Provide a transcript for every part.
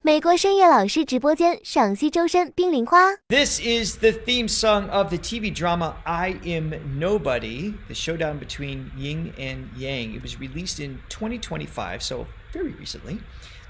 美国声乐老师直播间赏析周深冰凌花。 This is the theme song of the TV drama I Am Nobody, the showdown between yin and yang. It was released in 2025, so very recently.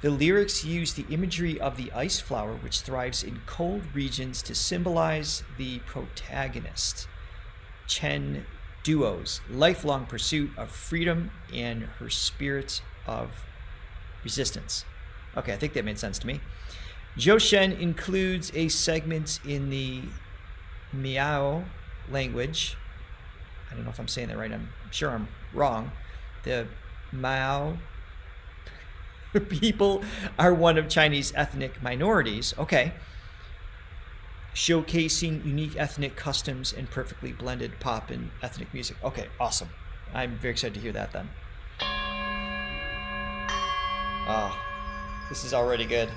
The lyrics use the imagery of the ice flower, which thrives in cold regions, to symbolize the protagonist, Chen Duo's lifelong pursuit of freedom and her spirit of resistance. Okay, I think that made sense to me. Joshen includes a segment in the Miao language. I don't know if I'm saying that right. I'm sure I'm wrong. The Miao people are one of Chinese ethnic minorities. Okay. Showcasing unique ethnic customs and perfectly blended pop and ethnic music. Okay, awesome. I'm very excited to hear that then. Oh, this is already good.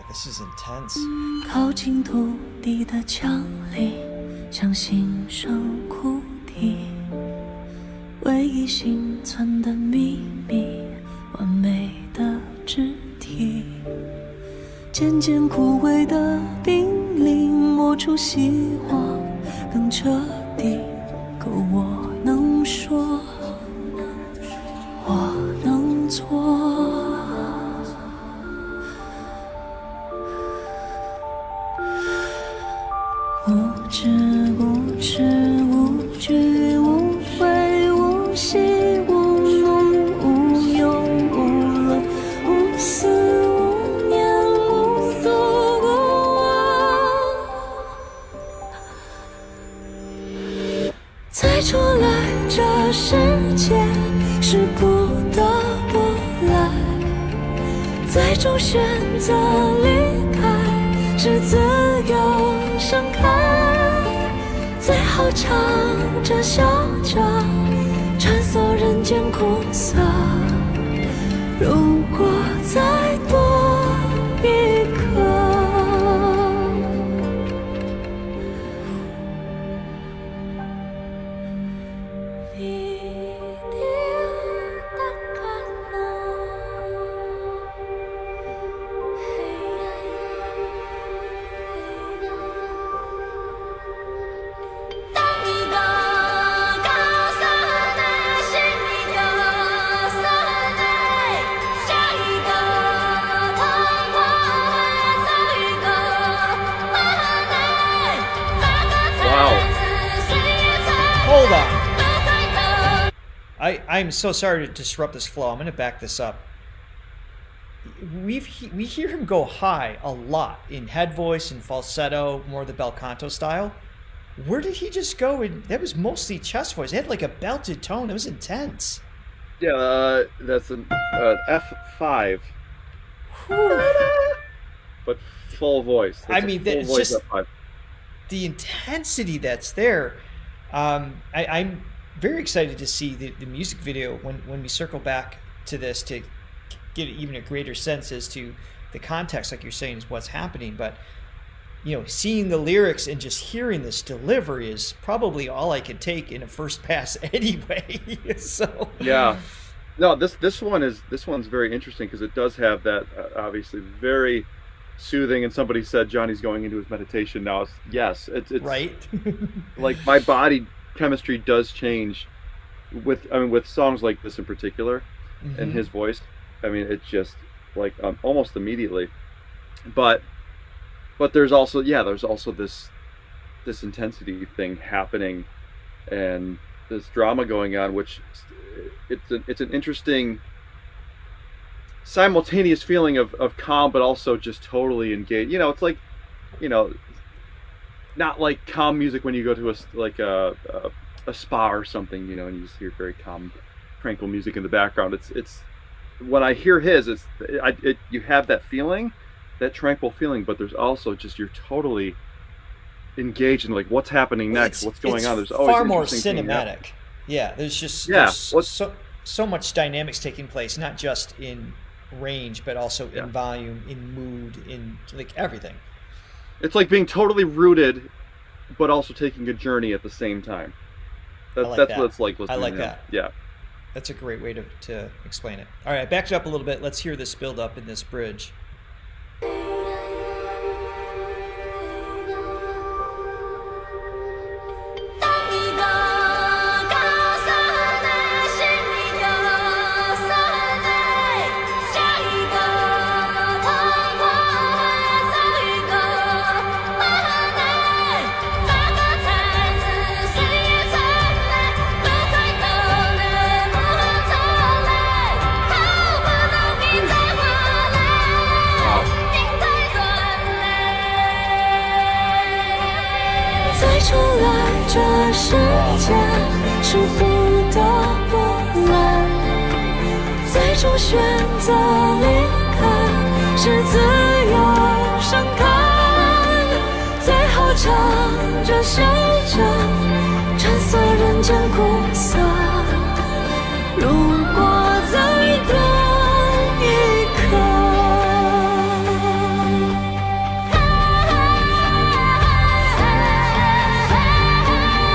This is intense. 靠近土地的墙里，像心声哭啼，唯一幸存的秘密，完美的肢体，渐渐枯萎的冰凌，磨出希望更彻底。可我能说，我能做。无知无耻无惧无悔无息无梦无忧无乐无思无念无所无我，再出来这世界是不得不来，最终选择离开是自由盛开，最好唱着笑着穿梭人间苦涩，如果再多一刻。Hold on. I'm so sorry to disrupt this flow. I'm going to back this up. We hear him go high a lot in head voice and falsetto, more the bel canto style. Where did he just go? That was mostly chest voice. It had like a belted tone. It was intense. Yeah, that's an F5. But full voice. I mean, it's just the intensity that's there. I'm very excited to see the music video when we circle back to this to get even a greater sense as to the context, like you're saying, is what's happening. But you know, seeing the lyrics and just hearing this delivery is probably all I could take in a first pass anyway. So yeah, no, this one's very interesting because it does have that obviously very soothing. And somebody said Johnny's going into his meditation now. It's right. Like my body chemistry does change with songs like this in particular, mm-hmm. and his voice. I mean, it's just like almost immediately. But there's also this intensity thing happening, and this drama going on, which it's an interesting simultaneous feeling of calm, but also just totally engaged. You know, it's like, you know, not like calm music when you go to a spa or something, you know, and you just hear very calm, tranquil music in the background. It's when I hear his, you have that feeling, that tranquil feeling, but there's also just you're totally engaged in like what's happening next, what's going on. There's always far more interesting things cinematic. happening. Yeah, there's just Yeah, there's so much dynamics taking place, not just in range, but also in volume, in mood, in like everything. It's like being totally rooted, but also taking a journey at the same time. That's what it's like listening. I like to him. that. Yeah. That's a great way to explain it. All right, I backed it up a little bit. Let's hear this build up in this bridge.再出来，这世界是不得不来，最终选择离开，是自由盛开，最后唱着笑着，穿梭人间苦涩。如果再多一刻。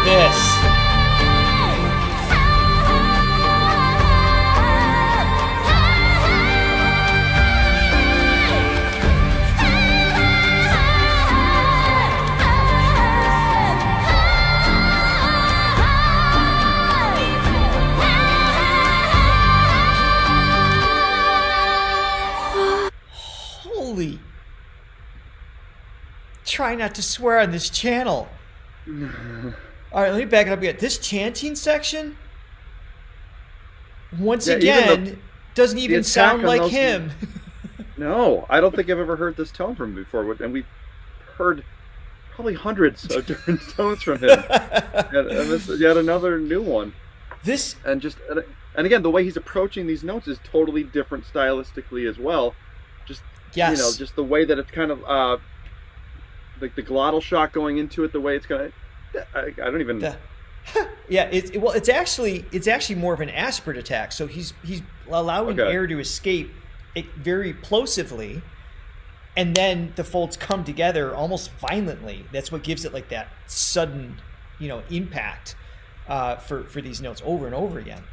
This. Holy. Try not to swear on this channel. All right, let me back it up again. This chanting section, once again, doesn't even sound like him. No, I don't think I've ever heard this tone from him before. And we've heard probably hundreds of different tones from him. And this is yet another new one. And again, the way he's approaching these notes is totally different stylistically as well. Just just the way that it's kind of like the glottal shot going into it, the way it's gonna. I don't even. Yeah, it's actually more of an aspirate attack. So he's allowing air to escape very plosively, and then the folds come together almost violently. That's what gives it like that sudden, impact for these notes over and over again.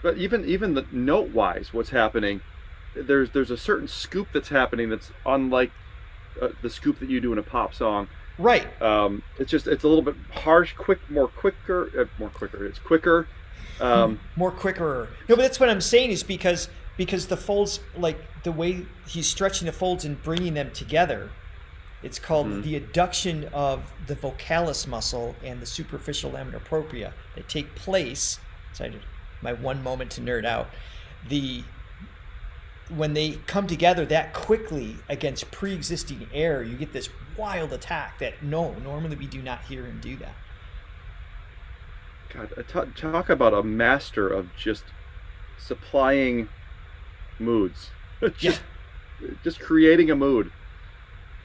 But even the note wise, what's happening? There's a certain scoop that's happening that's unlike the scoop that you do in a pop song. Right. It's a little bit harsh, more quicker. It's quicker. More quicker. No, but that's what I'm saying is because the folds, like the way he's stretching the folds and bringing them together, it's called the adduction of the vocalis muscle and the superficial laminar propria that take place. So I did my one moment to nerd out. When they come together that quickly against pre-existing air, you get this wild attack that normally we do not hear him do that. God, talk about a master of just supplying moods. just creating a mood.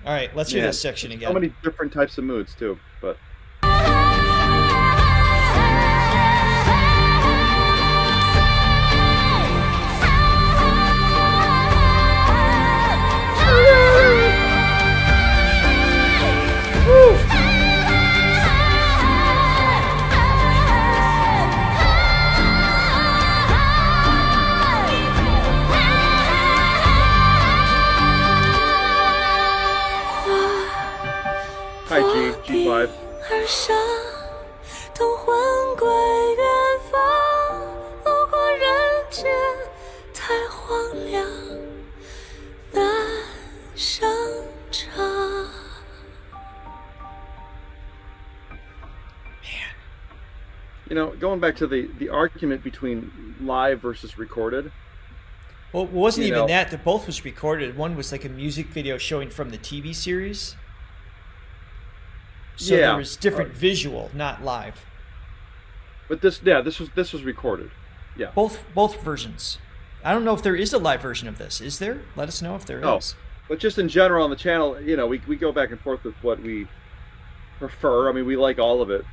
All right, let's hear this section again. So many different types of moods too, but. Hi, G5. 而上，同魂归远方。路过人间，太荒凉，难生长。Going back to the argument between live versus recorded. Well, it wasn't even that. They both was recorded. One was like a music video showing from the TV series. So there was different visual, not live. But this was recorded. Yeah. Both versions. I don't know if there is a live version of this. Is there? Let us know if there is. But just in general on the channel, you know, we go back and forth with what we prefer. I mean, we like all of it,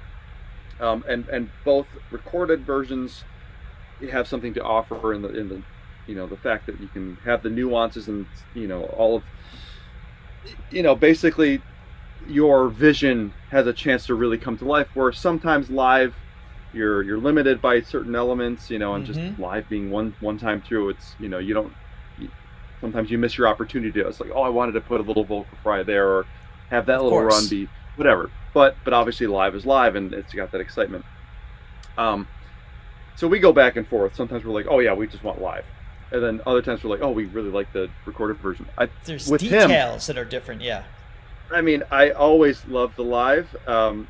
and both recorded versions have something to offer in the you know, the fact that you can have the nuances and, you know, all of, you know, basically your vision has a chance to really come to life, where sometimes live you're limited by certain elements, you know, and just live being one time through, it's, you know, you don't, sometimes you miss your opportunity to, it's like, oh, I wanted to put a little vocal fry there, or have that little run be whatever, but obviously live is live, and it's got that excitement. So we go back and forth. Sometimes we're like, oh yeah, we just want live, and then other times we're like, oh, we really like the recorded version. There's details that are different. Yeah, I mean, I always love the live, but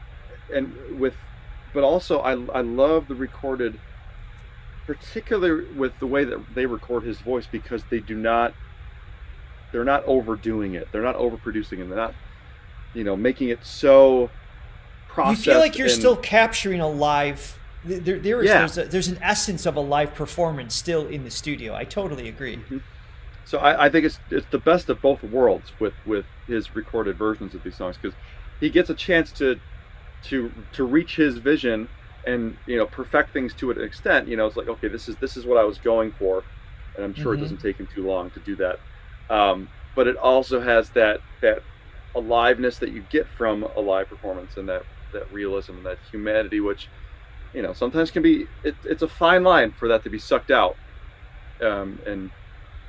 also I love the recorded, particularly with the way that they record his voice, because they're not overdoing it. They're not overproducing it. They're not, you know, making it so processed. You feel like you're still capturing a live. There's an essence of a live performance still in the studio. I totally agree. So I think it's the best of both worlds with his recorded versions of these songs, because he gets a chance to reach his vision and, you know, perfect things to an extent. You know, it's like, okay, this is what I was going for, and I'm sure it doesn't take him too long to do that. But it also has that aliveness that you get from a live performance, and that realism and that humanity, which, you know, sometimes can be, it's a fine line for that to be sucked out. And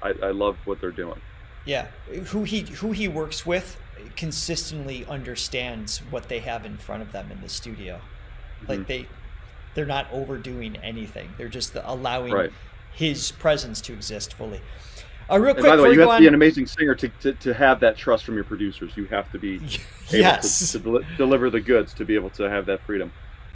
I love what they're doing. Yeah, who he works with consistently understands what they have in front of them in the studio. Like they're not overdoing anything. They're just allowing his presence to exist fully. Real quick, by the way, you have to be an amazing singer to have that trust from your producers. You have to be able to deliver the goods to be able to have that freedom.